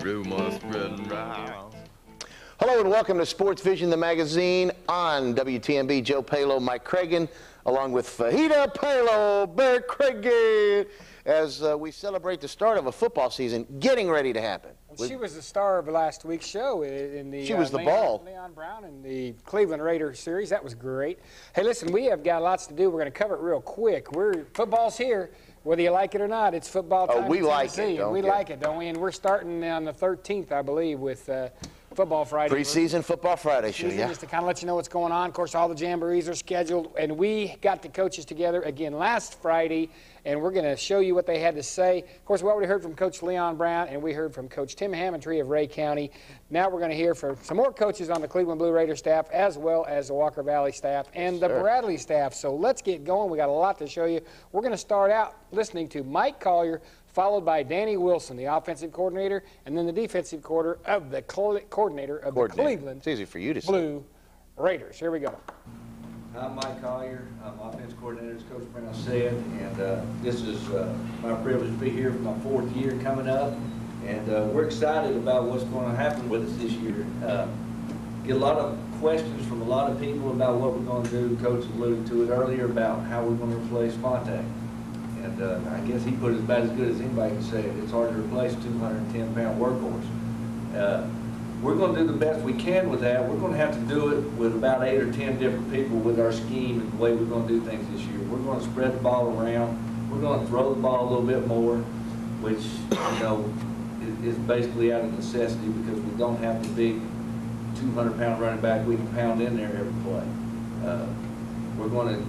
rumors spreading round. Hello and welcome to SportsVision, the magazine on WTMB. Joe Palo, Mike Cragen, along with Fajita Palo, Bear Cragen, as we celebrate the start of a football season getting ready to happen. Well, she was the star of last week's show in the she was the ball. Leon Brown in the Cleveland Raiders series. That was great. Hey, listen, we have got lots to do. We're going to cover it real quick. Football's here. Whether you like it or not, it's football time. Oh, we like it, don't we? We like it, don't we? And we're starting on the 13th, I believe, with Football Friday. Preseason Football Friday show, yeah. Just to kind of let you know what's going on. Of course, all the jamborees are scheduled, and we got the coaches together again last Friday, and we're going to show you what they had to say. Of course, we already heard from Coach Leon Brown, and we heard from Coach Tim Hammontree of Ray County. Now we're going to hear from some more coaches on the Cleveland Blue Raider staff, as well as the Walker Valley staff and the Bradley staff. So let's get going. We got a lot to show you. We're going to start out listening to Mike Collier, followed by Danny Wilson, the offensive coordinator, and then the defensive coordinator of the Cleveland it's easy for you to Blue Raiders. Here we go. I'm Mike Collier. I'm offensive coordinator, as Coach Brown said, and this is my privilege to be here for my fourth year coming up, and we're excited about what's going to happen with us this year. Get a lot of questions from a lot of people about what we're going to do. Coach alluded to it earlier about how we're going to replace Fonte. And I guess he put it about as good as anybody can say it. It's hard to replace a 210-pound workhorse. We're going to do the best we can with that. We're going to have to do it with about 8 or 10 different people with our scheme and the way we're going to do things this year. We're going to spread the ball around. We're going to throw the ball a little bit more, which, you know, is basically out of necessity because we don't have the big 200-pound running back we can pound in there every play.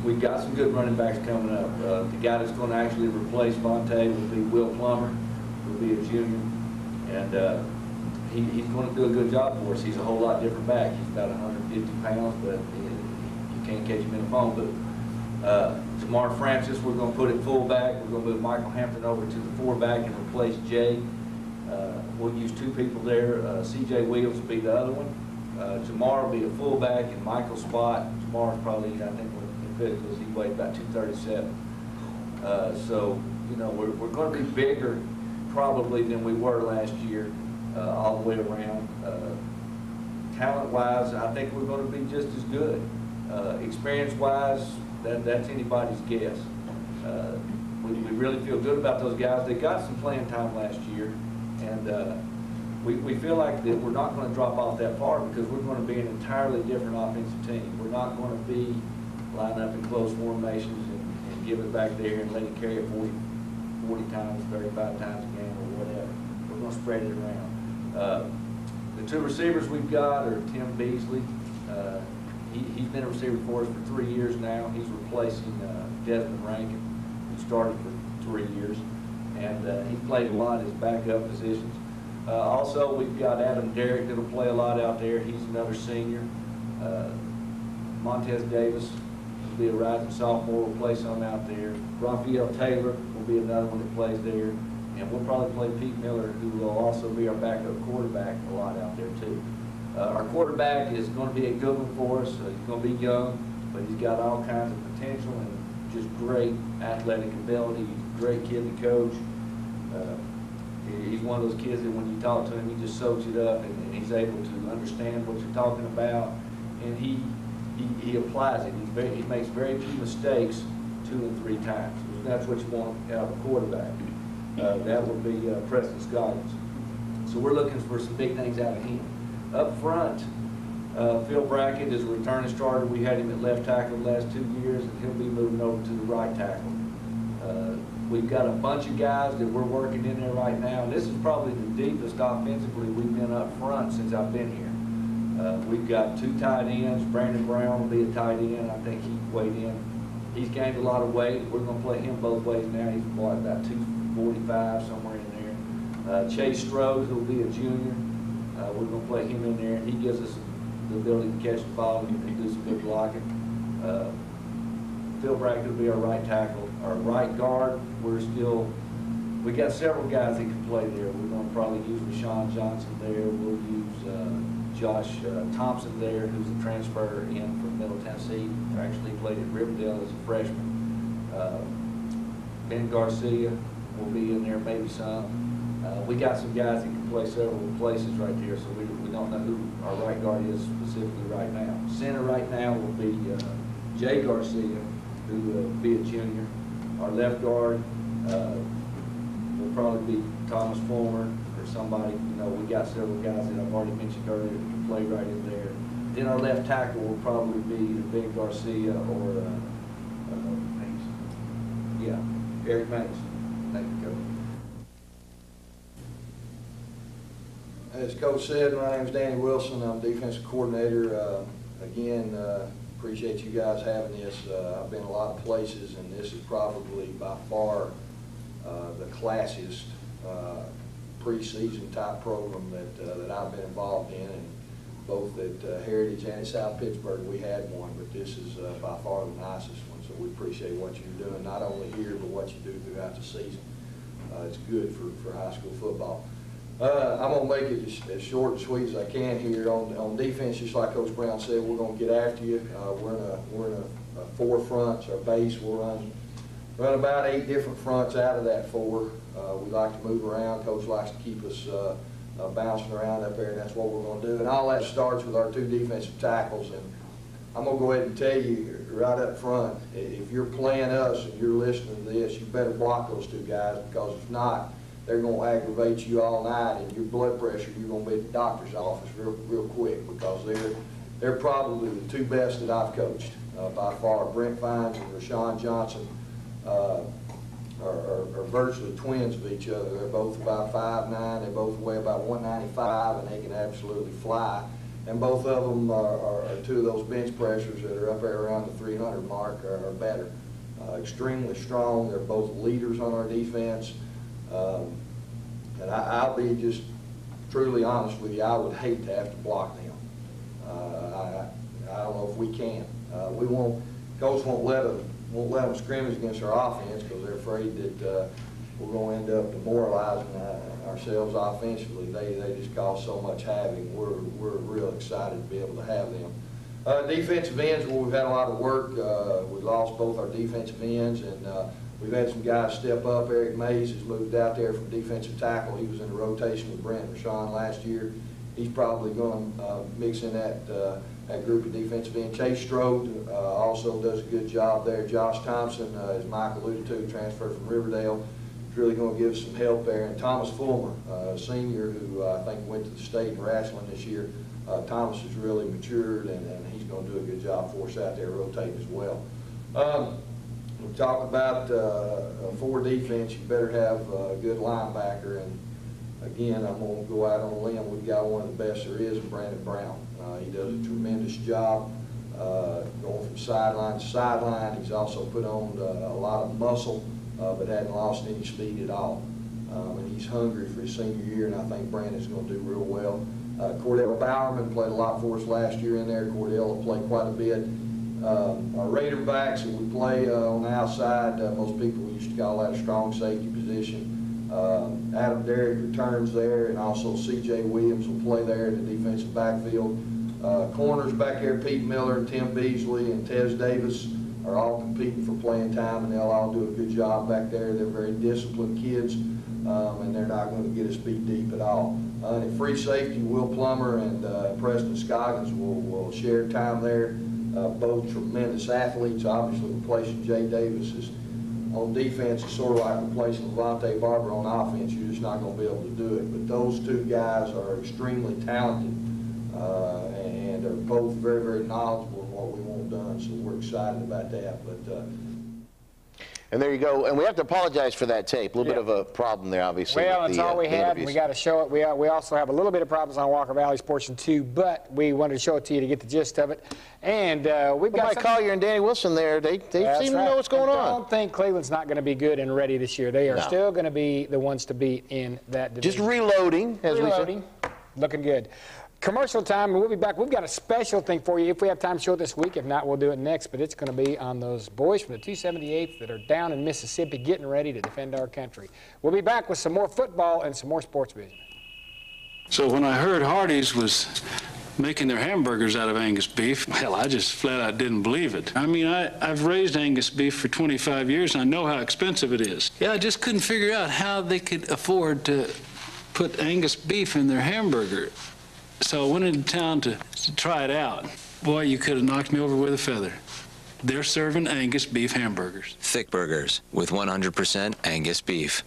We've got some good running backs coming up. The guy that's going to actually replace Fonte will be Will Plummer, will be a junior, and he's going to do a good job for us. He's a whole lot different back. He's about 150 pounds, but you can't catch him in the phone. But Jamar Francis, we're going to put at fullback. We're going to move Michael Hampton over to the four-back and replace Jay. We'll use two people there. C.J. Williams will be the other one. Jamar will be a fullback, and Michael's spot. Jamar's probably, I think, in physicals, he weighed about 237. So, you know, we're going to be bigger probably than we were last year all the way around. Talent-wise, I think we're going to be just as good. Experience-wise, that's anybody's guess. We really feel good about those guys. They got some playing time last year, and we feel like that we're not going to drop off that far because we're going to be an entirely different offensive team. We're not going to be line up in close formations and give it back there and let it carry it 40 times, 35 times a game or whatever. We're going to spread it around. The two receivers we've got are Tim Beasley. He's been a receiver for us for 3 years now. He's replacing Desmond Rankin, who started for 3 years. And he played a lot in his backup positions. Also, we've got Adam Derrick that'll play a lot out there. He's another senior. Montez Davis will be a rising sophomore. We'll play some out there. Raphael Taylor will be another one that plays there. And we'll probably play Pete Miller, who will also be our backup quarterback a lot out there, too. Our quarterback is going to be a good one for us. He's going to be young, but he's got all kinds of potential and just great athletic ability. He's a great kid to coach. He's one of those kids that when you talk to him, he just soaks it up, and he's able to understand what you're talking about, and he applies it. He makes very few mistakes 2 and 3 times. That's what you want out of a quarterback. That would be Preston Scoggins. So we're looking for some big things out of him. Up front, Phil Brackett is a returning starter. We had him at left tackle the last 2 years, and he'll be moving over to the right tackle. We've got a bunch of guys that we're working in there right now. And this is probably the deepest offensively we've been up front since I've been here. We've got 2 tight ends. Brandon Brown will be a tight end. I think he weighed in. He's gained a lot of weight. We're going to play him both ways now. He's about 245, somewhere in there. Chase Strode will be a junior. We're going to play him in there. He gives us the ability to catch the ball and do some good blocking. Phil Brackett will be our right tackle. Our right guard, we got several guys that can play there. We're going to probably use Rashawn Johnson there. We'll use Josh Thompson there, who's a transfer in from Middle Tennessee. Actually played at Riverdale as a freshman. Ben Garcia will be in there, maybe some. We got some guys that can play several places right there, so we don't know who our right guard is specifically right now. Center right now will be Jay Garcia, who will be a junior. Our left guard will probably be Thomas Fulmer or somebody. You know, we got several guys that I've already mentioned earlier that can play right in there. Then our left tackle will probably be either Ben Garcia or Eric Mays. Thank you, Coach. As Coach said, my name is Danny Wilson. I'm defensive coordinator. Again, appreciate you guys having this. I've been a lot of places, and this is probably by far the classiest preseason type program that I've been involved in. And both at Heritage and at South Pittsburgh, we had one, but this is by far the nicest one. So we appreciate what you're doing, not only here, but what you do throughout the season. It's good for high school football. I'm going to make it as short and sweet as I can here. On defense, just like Coach Brown said, we're going to get after you. We're in a 4 fronts. Our base will run about 8 different fronts out of that 4. We like to move around. Coach likes to keep us bouncing around up there, and that's what we're going to do. And all that starts with our 2 defensive tackles. And I'm going to go ahead and tell you right up front, if you're playing us and you're listening to this, you better block those 2 guys, because if not, they're going to aggravate you all night, and your blood pressure, you're going to be at the doctor's office real quick, because they're probably the 2 best that I've coached by far. Brent Fines and Rashawn Johnson are virtually twins of each other. They're both about 5'9", they both weigh about 195, and they can absolutely fly. And both of them are 2 of those bench pressures that are up there around the 300 mark or better. Extremely strong. They're both leaders on our defense. And I'll be just truly honest with you, I would hate to have to block them. I don't know if we can. Coach won't let them scrimmage against our offense, because they're afraid that we're going to end up demoralizing ourselves offensively. They just cause so much havoc. We're real excited to be able to have them. Defensive ends, well, we've had a lot of work. We lost both our defensive ends, and we've had some guys step up. Eric Mays has moved out there from defensive tackle. He was in a rotation with Brent and Rashawn last year. He's probably going to mix in that group of defensive ends. Chase Strode also does a good job there. Josh Thompson, as Mike alluded to, transferred from Riverdale. He's really going to give us some help there. And Thomas Fulmer, a senior who I think went to the state in wrestling this year. Thomas has really matured, and he's going to do a good job for us out there rotating as well. We talk about 4 defense. You better have a good linebacker, and again, I'm going to go out on a limb. We've got one of the best there is, Brandon Brown. He does a tremendous job going from sideline to sideline. He's also put on a lot of muscle, but hadn't lost any speed at all. And he's hungry for his senior year, and I think Brandon's going to do real well. Cordell Bowerman played a lot for us last year in there. Cordell will play quite a bit. Our Raiderbacks that we play on the outside, most people used to call that a strong safety position. Adam Derrick returns there, and also C.J. Williams will play there in the defensive backfield. Corners back there, Pete Miller, Tim Beasley, and Tez Davis are all competing for playing time, and they'll all do a good job back there. They're very disciplined kids, and they're not going to get us beat deep at all. At free safety, Will Plummer and Preston Scoggins will share time there. Both tremendous athletes. Obviously, replacing Jay Davis on defense is sort of like replacing Levante Barber on offense. You're just not going to be able to do it. But those 2 guys are extremely talented and are both very, very knowledgeable in what we want done. So we're excited about that. But And there you go. And we have to apologize for that tape. A little bit of a problem there, obviously. Well, that's all we had. We got to show it. We also have a little bit of problems on Walker Valley Sports 2, but we wanted to show it to you to get the gist of it. And we've got Mike Collier and Danny Wilson there. They seem to know what's going on. I don't think Cleveland's not going to be good and ready this year. They are still going to be the ones to beat in that division. Just reloading, as we said. Looking good. Commercial time, and we'll be back. We've got a special thing for you if we have time to show it this week. If not, we'll do it next. But it's going to be on those boys from the 278th that are down in Mississippi getting ready to defend our country. We'll be back with some more football and some more Sports Vision. So when I heard Hardee's was making their hamburgers out of Angus beef, well, I just flat out didn't believe it. I mean, I've raised Angus beef for 25 years, and I know how expensive it is. Yeah, I just couldn't figure out how they could afford to put Angus beef in their hamburger. So I went into town to try it out. Boy, you could have knocked me over with a feather. They're serving Angus beef hamburgers. Thick burgers with 100% Angus beef.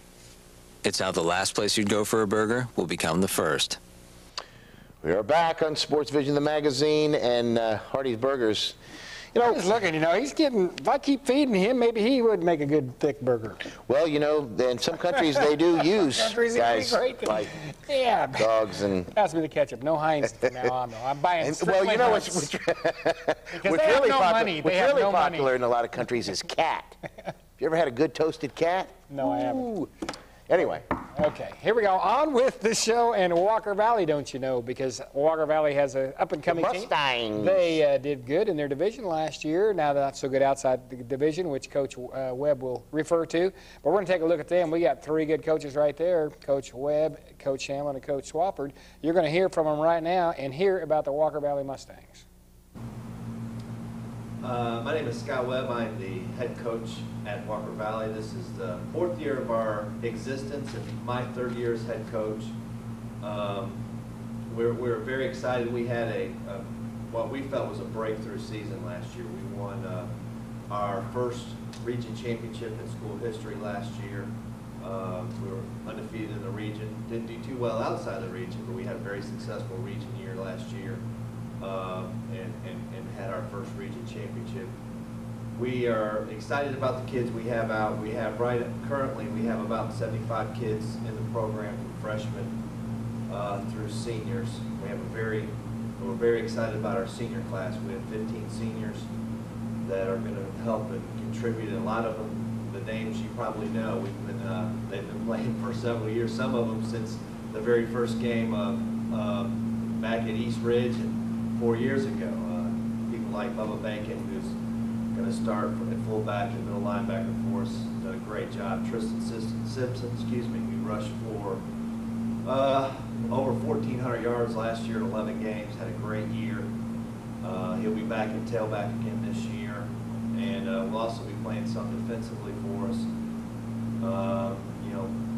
It's how the last place you'd go for a burger will become the first. We are back on SportsVision, the magazine, and Hardee's Burgers. You know, I'm just looking, you know, he's getting, if I keep feeding him, maybe he would make a good thick burger. well, you know, in some countries they do use Countries, it'd be guys great. like Yeah. dogs and. Pass me the ketchup. No Heinz from now on, though. I'm buying And, well, you know Heinz. what's Because they have no money. They have really no money. popular in a lot of countries is cat. Have you ever had a good toasted cat? No, I haven't. Ooh. Anyway, Okay, here we go. On with the show and Walker Valley, don't you know? Because Walker Valley has an up-and-coming team. Mustangs. They did good in their division last year. Now they're not so good outside the division, which Coach Webb will refer to. But we're going to take a look at them. We got three good coaches right there, Coach Webb, Coach Hamlin, and Coach Swafford. You're going to hear from them right now and hear about the Walker Valley Mustangs. My name is Scott Webb. I'm the head coach at Walker Valley. This is the fourth year of our existence and my third year as head coach. We're very excited. We had what we felt was a breakthrough season last year. We won our first region championship in school history last year. We were undefeated in the region. Didn't do too well outside the region, but we had a very successful region year last year. And had our first region championship. We are excited about the kids we have out. We have currently we have about 75 kids in the program from freshmen through seniors. We're very excited about our senior class. We have 15 seniors that are going to help and contribute. And a lot of them, the names you probably know, they've been playing for several years. Some of them since the very first game back at East Ridge and 4 years ago. People like Bubba Bacon, who's going to start at fullback and middle linebacker for us, done a great job. Tristan Simpson, who rushed for over 1,400 yards last year in 11 games, had a great year. He'll be back at tailback again this year, and we'll also be playing some defensively for us.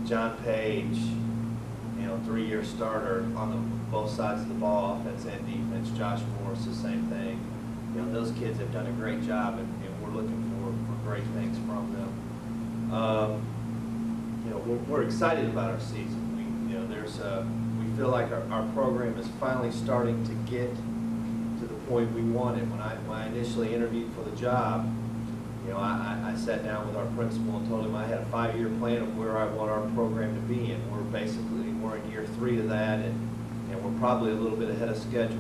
John Page, 3-year starter on both sides of the ball, offense and defense. Josh Morris, the same thing. Those kids have done a great job, and we're looking for great things from them. We're excited about our season. We feel like our program is finally starting to get to the point we wanted. When I initially interviewed for the job, I sat down with our principal and told him I had a 5-year plan of where I want our program to be, and we're in year 3 of that, and we're probably a little bit ahead of schedule.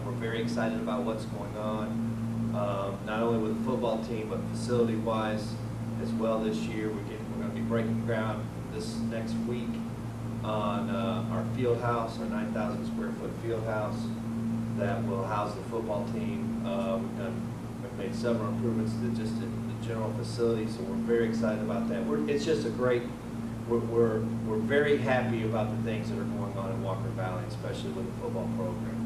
We're very excited about what's going on, not only with the football team, but facility-wise as well this year. We're going to be breaking ground this next week on our field house, our 9,000 square foot field house that will house the football team. We've made several improvements to just the general facility, so we're very excited about that. It's just a great. We're very happy about the things that are going on in Walker Valley, especially with the football program.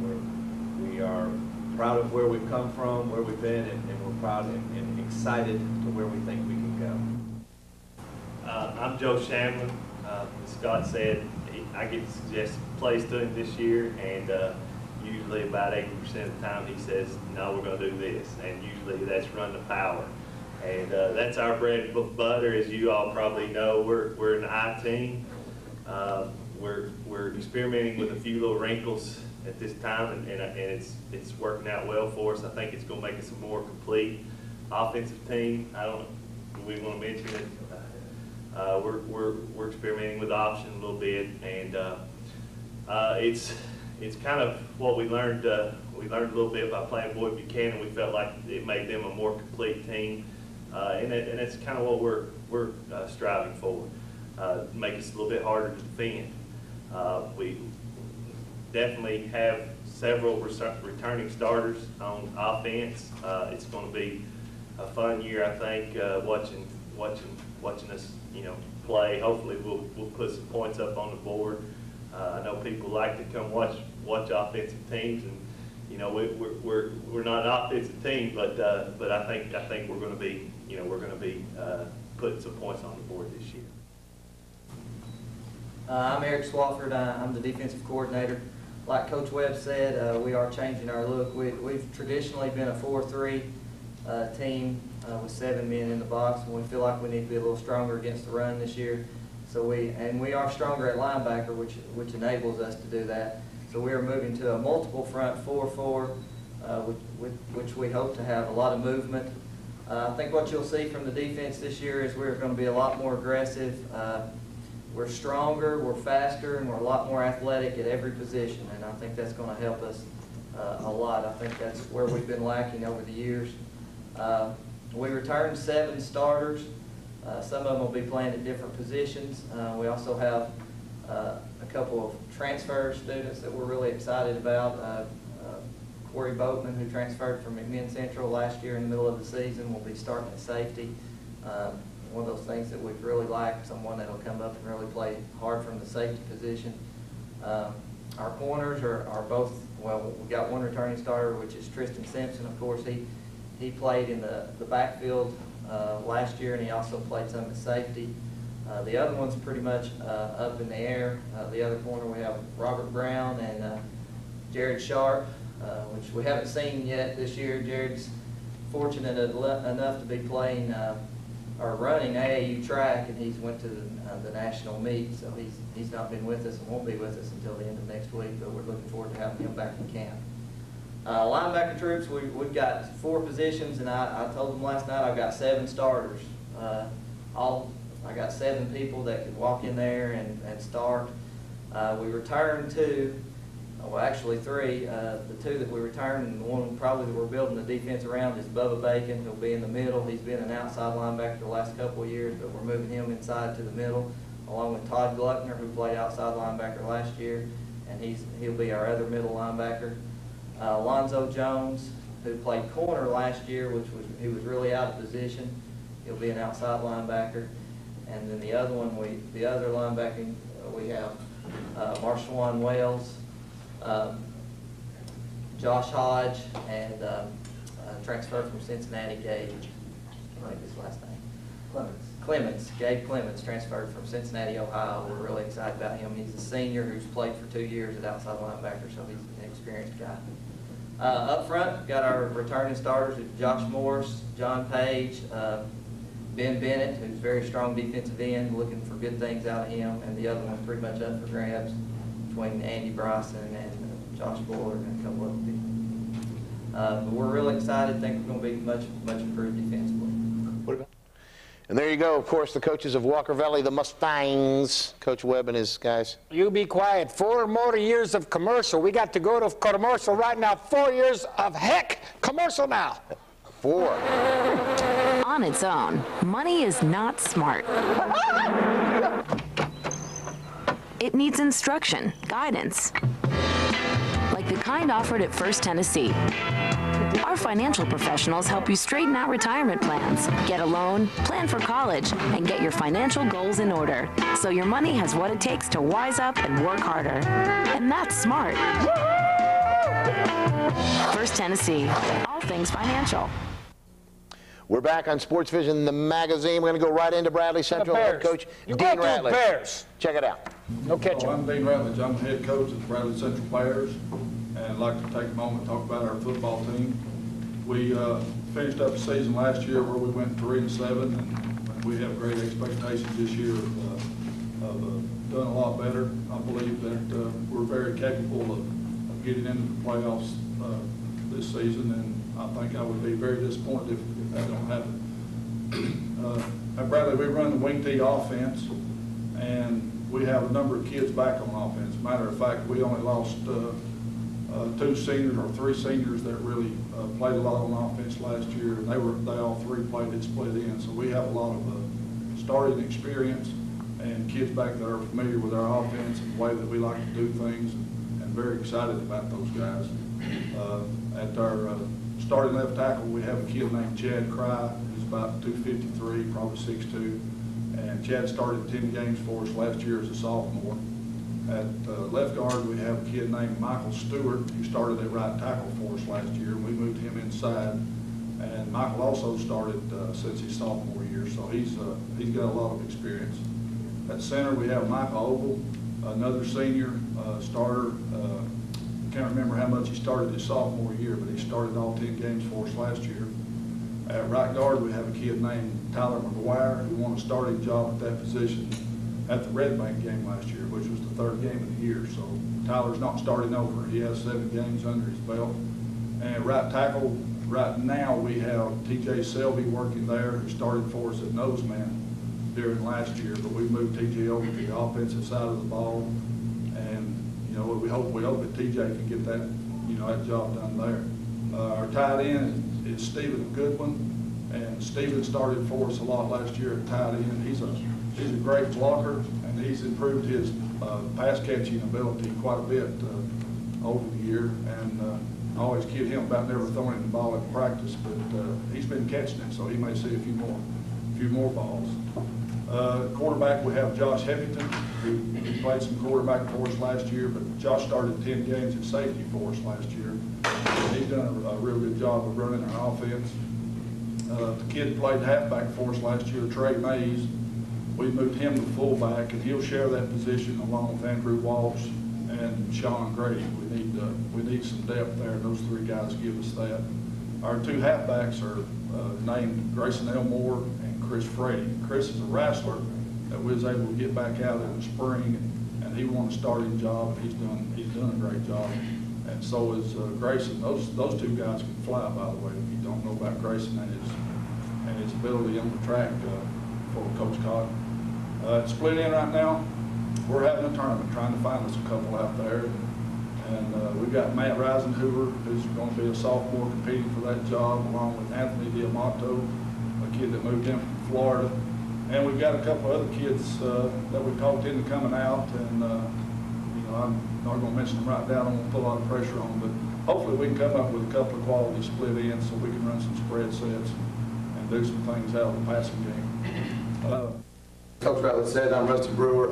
We are proud of where we've come from, where we've been, and we're proud and excited to where we think we can go. I'm Joe Shamlin. As Scott said, I get to suggest plays to him this year, and usually about 80% of the time he says, no, we're going to do this, and usually that's run the power. And that's our bread and butter, as you all probably know. We're an I team. We're experimenting with a few little wrinkles at this time, and it's working out well for us. I think it's going to make us a more complete offensive team. I don't know if we want to mention it. We're experimenting with option a little bit, and it's kind of what we learned. We learned a little bit by playing Boyd Buchanan. We felt like it made them a more complete team, and that's kind of what we're striving for. Make us a little bit harder to defend. We definitely have several returning starters on offense. It's going to be a fun year, I think, watching us, play. Hopefully, we'll put some points up on the board. I know people like to come watch offensive teams, and we're not an offensive team, but I think we're going to be putting some points on the board this year. I'm Eric Swafford. I'm the defensive coordinator. Like Coach Webb said, we are changing our look. We've traditionally been a 4-3 team with 7 men in the box, and we feel like we need to be a little stronger against the run this year. So we are stronger at linebacker, which enables us to do that. So we are moving to a multiple front 4-4, which we hope to have a lot of movement. I think what you'll see from the defense this year is we're going to be a lot more aggressive. We're stronger, we're faster, and we're a lot more athletic at every position, and I think that's going to help us a lot. I think that's where we've been lacking over the years. We returned 7 starters. Some of them will be playing at different positions. We also have a couple of transfer students that we're really excited about. Corey Boatman, who transferred from McMinn Central last year in the middle of the season, will be starting at safety. One of those things that we've really liked, someone that will come up and really play hard from the safety position. Our corners are both, well, we've got one returning starter, which is Tristan Simpson. Of course, he played in the backfield last year, and he also played some at safety. The other one's pretty much up in the air. The other corner, we have Robert Brown and Jared Sharp, which we haven't seen yet this year. Jared's fortunate enough to be playing or running AAU track, and he's went to the national meet, so he's not been with us and won't be with us until the end of next week, but we're looking forward to having him back in camp. Linebacker troops, we've got 4 positions, and I told them last night I've got 7 starters. I got 7 people that could walk in there and start. We returned 2. Well, actually 3. The 2 that we returned, and the one probably that we're building the defense around is Bubba Bacon. He'll be in the middle. He's been an outside linebacker the last couple of years, but we're moving him inside to the middle, along with Todd Gluckner, who played outside linebacker last year, and he'll be our other middle linebacker. Alonzo Jones, who played corner last year, he was really out of position. He'll be an outside linebacker. And then the other linebacking, we have Marshawn Wells, Josh Hodge, and transferred from Cincinnati, Gabe, I think his last name. Clemens. Gabe Clemens transferred from Cincinnati, Ohio. We're really excited about him. He's a senior who's played for 2 years at outside linebacker, so he's an experienced guy. Up front, we've got our returning starters, Josh Morris, John Page, Ben Bennett, who's a very strong defensive end, looking for good things out of him, and the other one's pretty much up for grabs between Andy Bryson and Josh Bullard and a couple other people. But we're really excited. Think we're going to be much improved defensively. What about? And there you go, of course, the coaches of Walker Valley, the Mustangs, Coach Webb and his guys. You be quiet. 4 more years of commercial. We got to go to commercial right now. 4 years of heck commercial now. 4. On its own, money is not smart. It needs instruction, guidance, like the kind offered at First Tennessee. Our financial professionals help you straighten out retirement plans, get a loan, plan for college, and get your financial goals in order, so your money has what it takes to wise up and work harder. And that's smart. First Tennessee, all things financial. We're back on SportsVision, the magazine. We're going to go right into Bradley Central head coach Dean Ratledge. Bears. Check it out. No catching. I'm Dean Ratledge. I'm the head coach of the Bradley Central Bears, and I'd like to take a moment and talk about our football team. We finished up the season last year where we went 3-7, and we have great expectations this year of doing a lot better. I believe that we're very capable of getting into the playoffs this season, and I think I would be very disappointed if that don't happen. At Bradley, we run the wing tee offense, and we have a number of kids back on offense. Matter of fact, we only lost 2 seniors or 3 seniors that really played a lot on offense last year, and they all 3 played it split in. So we have a lot of starting experience and kids back that are familiar with our offense and the way that we like to do things, and very excited about those guys. At our starting left tackle, we have a kid named Chad Cry, who's about 253, probably 6'2", and Chad started 10 games for us last year as a sophomore. At left guard, we have a kid named Michael Stewart, who started at right tackle for us last year, and we moved him inside. And Michael also started since his sophomore year, so he's got a lot of experience. At center, we have Michael Ogle, another senior starter. Can't remember how much he started his sophomore year, but he started all 10 games for us last year. At right guard, we have a kid named Tyler McGuire who won a starting job at that position at the Red Bank game last year, which was the 3rd game of the year. So Tyler's not starting over. He has 7 games under his belt. And right tackle, right now we have TJ Selby working there, who started for us at noseman during last year, but we moved TJ over to the offensive side of the ball. And, you know, we hope that TJ can get that, you know, that job done there. Our tight end is Stephen Goodwin, and Stephen started for us a lot last year at tight end. He's a great blocker, and he's improved his pass catching ability quite a bit over the year. And I always kid him about never throwing the ball in practice, but he's been catching it, so he may see a few more balls. Quarterback, we have Josh Heffington, who played some quarterback for us last year, but Josh started 10 games at safety for us last year. And he's done a real good job of running our offense. The kid who played halfback for us last year, Trey Mays, we moved him to fullback, and he'll share that position along with Andrew Walsh and Sean Grady. We need some depth there. Those 3 guys give us that. Our 2 halfbacks are named Grayson Elmore and Chris Frady. Chris is a wrestler that we was able to get back out in the spring, and he won a starting job. He's done a great job, and so is Grayson. Those 2 guys can fly, by the way. If you don't know about Grayson and his ability on the track for Coach Cotton. It's split in right now. We're having a tournament, trying to find us a couple out there. And we've got Matt Reisenhuber, who's going to be a sophomore competing for that job, along with Anthony Diamato, a kid that moved in from Florida. And we've got a couple other kids that we talked into coming out. And, you know, I'm not going to mention them right now. I don't want to put a lot of pressure on them. But hopefully we can come up with a couple of quality split ends so we can run some spread sets and do some things out of the passing game. Coach Bradley said, I'm Rusty Brewer,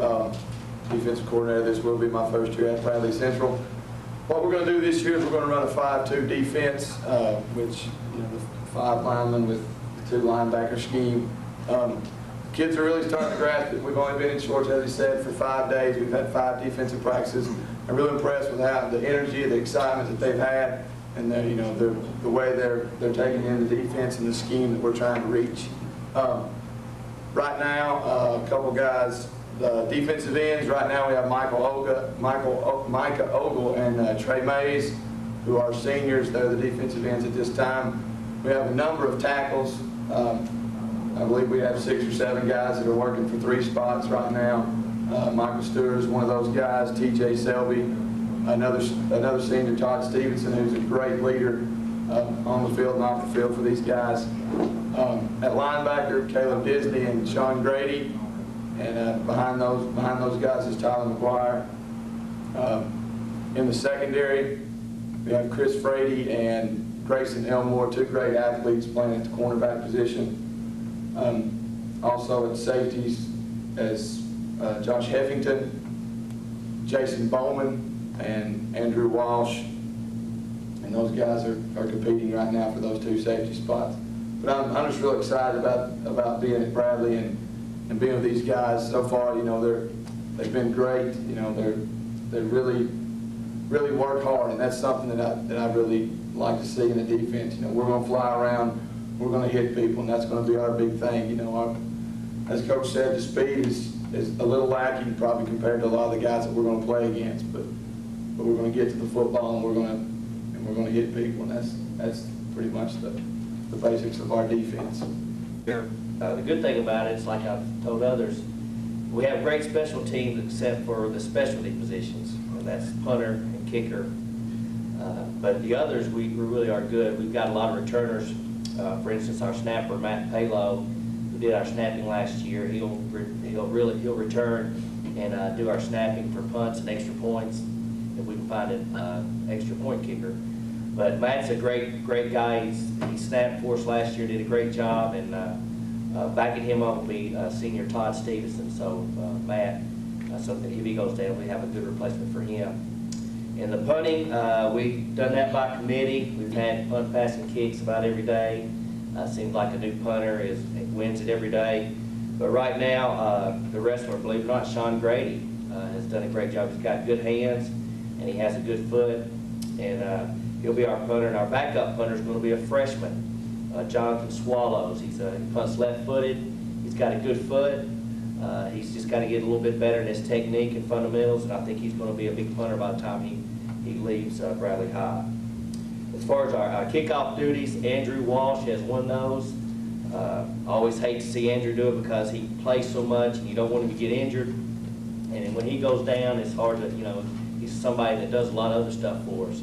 defensive coordinator. This will be my first year at Bradley Central. What we're going to do this year is we're going to run a 5-2 defense, which, you know, the 5 linemen with the 2 linebacker scheme. Kids are really starting to grasp it. We've only been in shorts, as he said, for 5 days. We've had 5 defensive practices. I'm really impressed with how the energy, the excitement that they've had, and you know, the way they're taking in the defense and the scheme that we're trying to reach. Right now, a couple guys, the defensive ends, right now we have Micah Ogle and Trey Mays, who are seniors. They're the defensive ends at this time. We have a number of tackles. I believe we have 6 or 7 guys that are working for 3 spots right now. Michael Stewart is one of those guys, TJ Selby, another senior, Todd Stevenson, who's a great leader on the field and off the field for these guys. At linebacker, Caleb Disney and Sean Grady, and behind those guys is Tyler McGuire. In the secondary, we have Chris Frady and Grayson Elmore, 2 great athletes playing at the cornerback position. Also at safeties as Josh Heffington, Jason Bowman, and Andrew Walsh. And those guys are competing right now for those 2 safety spots. But I'm just real excited about being at Bradley and being with these guys so far. You know, they've been great. You know, they really work hard, and that's something that I really like to see in the defense. You know, we're going to fly around, we're going to hit people, and that's going to be our big thing. You know, as Coach said, the speed is a little lacking probably compared to a lot of the guys that we're going to play against, but we're going to get to the football and we're going to hit people, and that's pretty much the basics of our defense. The good thing about it is, like I've told others, we have great special teams except for the specialty positions, and that's punter and kicker. But the others, we really are good. We've got a lot of returners. For instance, our snapper, Matt Palo, who did our snapping last year, he'll return and do our snapping for punts and extra points if we can find an extra point kicker. But Matt's a great guy. He snapped for us last year, did a great job, and backing him up will be senior Todd Stevenson. So Matt, so if he goes down, we have a good replacement for him. In the punting, we've done that by committee. We've had punt, pass, and kicks about every day. Seems like a new punter wins it every day. But right now, the wrestler, believe it or not, Sean Grady, has done a great job. He's got good hands, and he has a good foot, and he'll be our punter. And our backup punter is going to be a freshman, Jonathan Swallows. He punts left-footed. He's got a good foot. He's just got to get a little bit better in his technique and fundamentals, and I think he's going to be a big punter by the time he leaves Bradley High. As far as our kickoff duties, Andrew Walsh has won those. I always hate to see Andrew do it because he plays so much and you don't want him to get injured. And when he goes down, it's hard to, he's somebody that does a lot of other stuff for us.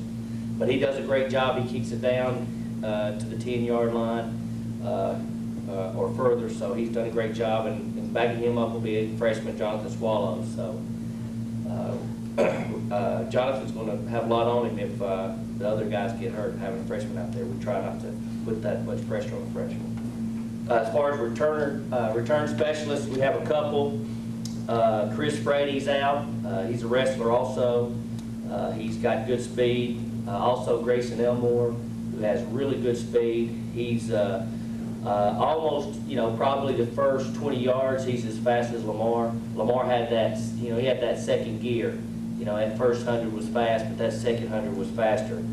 But he does a great job. He kicks it down to the 10-yard line or further, so he's done a great job. And backing him up will be a freshman, Jonathan Swallows. So Jonathan's going to have a lot on him if the other guys get hurt. Having a freshman out there, we try not to put that much pressure on the freshman. As far as return specialists, we have a couple. Chris Brady's out. He's a wrestler also. He's got good speed. Also Grayson Elmore, who has really good speed. He's almost, probably the first 20 yards, he's as fast as Lamar. Lamar had that, he had that second gear. That first 100 was fast, but that second 100 was faster.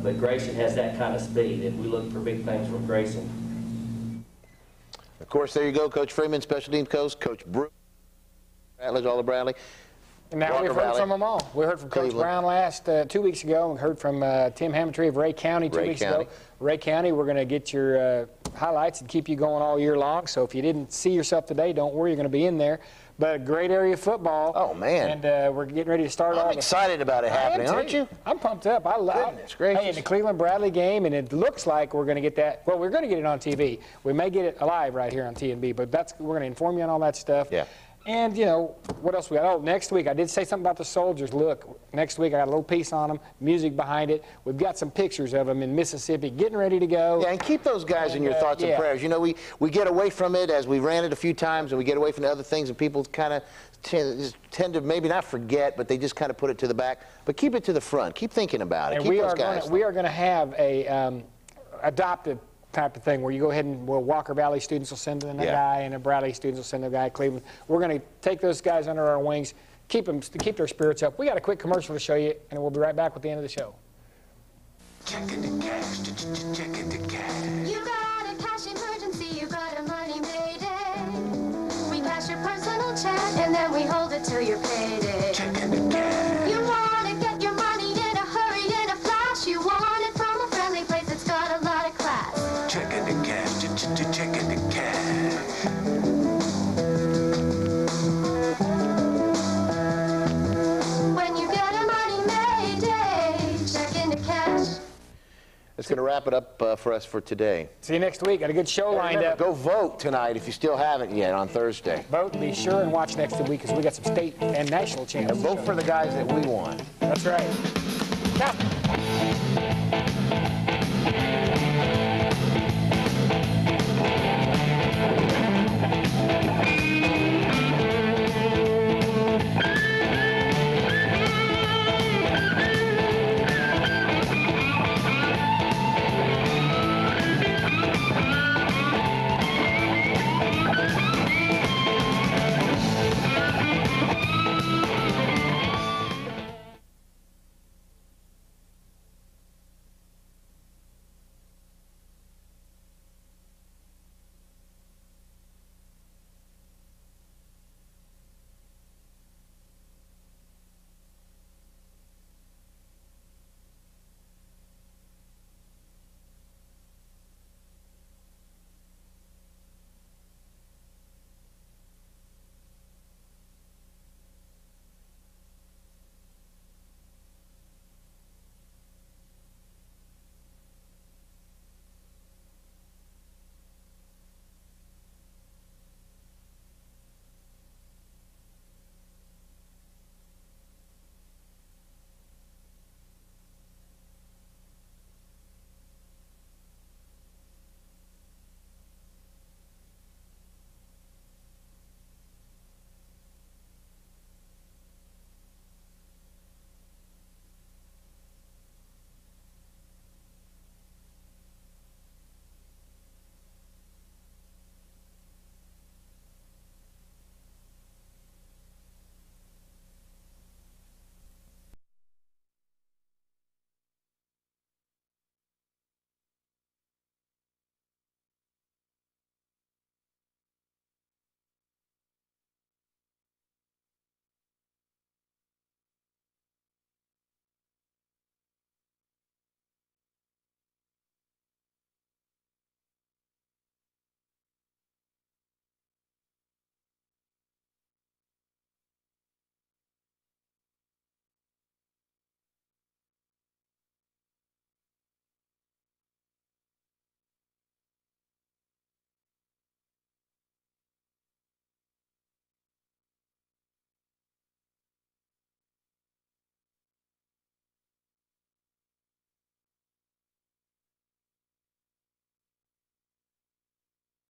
But Grayson has that kind of speed, and we look for big things from Grayson. Of course, there you go, Coach Freeman, special teams coach Brew, All Bradley. And now we've heard from them all. We heard from Coach Brown last 2 weeks ago. We heard from Tim Hammontree of Ray County 2 weeks ago. Ray County, we're going to get your highlights and keep you going all year long. So if you didn't see yourself today, don't worry, you're going to be in there. But a great area of football. Oh, man. And we're getting ready to start off. I'm excited about it happening, aren't you? I'm pumped up. I love it. Goodness gracious. Hey, in the Cleveland-Bradley game, and it looks like we're going to get that. Well, we're going to get it on TV. We may get it live right here on TNB, but we're going to inform you on all that stuff. Yeah. And, what else we got? Oh, next week, I did say something about the soldiers. Look, next week I got a little piece on them, music behind it. We've got some pictures of them in Mississippi getting ready to go. Yeah, and keep those guys in your thoughts and prayers. We get away from it as we ran it a few times, and we get away from the other things, and people kind of tend to maybe not forget, but they just kind of put it to the back. But keep it to the front. Keep thinking about it. And keep we those are going to have a adopted type of thing where you go ahead and Walker Valley students will send in a guy and a Bradley students will send a guy. Cleveland. We're going to take those guys under our wings, keep their spirits up. We got a quick commercial to show you, and we'll be right back with the end of the show. Checking the cash, checking the cash. You got a cash emergency, you got a money mayday. We cash your personal check and then we hold it till your payday. Checking the cash. You want to get your money in a hurry, in a flash. You want it from a friendly place that's got a lot of class. Checking the cash, checking the cash. When you get a money mayday, checking the cash. That's going to wrap it up for us for today. See you next week. Got a good show lined up. Go vote tonight if you still haven't yet on Thursday. Vote. Be sure and watch next week because we got some state and national champs. And vote for the guys that we want. That's right. Ciao.